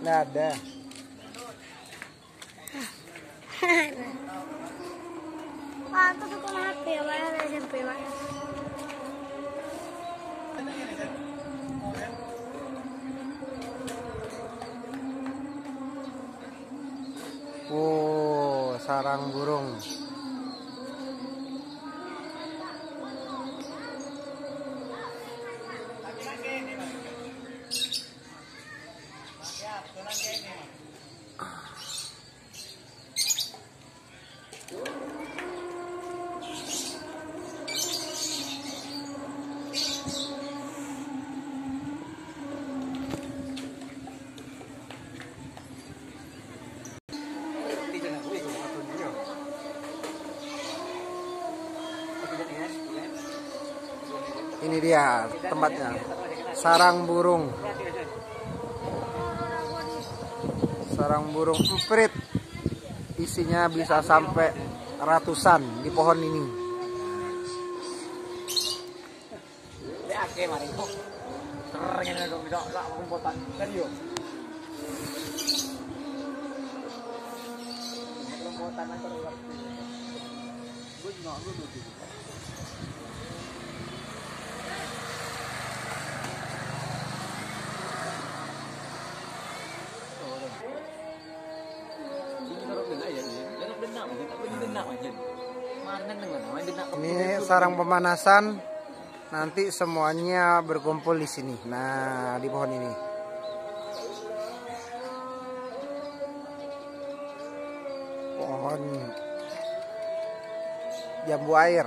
Nggak ada. Itu tuh kena HP ya, mana SMP mana? Oh, sarang burung. Ini dia tempatnya, sarang burung. Sarang burung emprit. Isinya bisa sampai ratusan di pohon ini. Ini sarang pemanasan, nanti semuanya berkumpul di sini. Nah, di pohon ini. Pohon jambu air.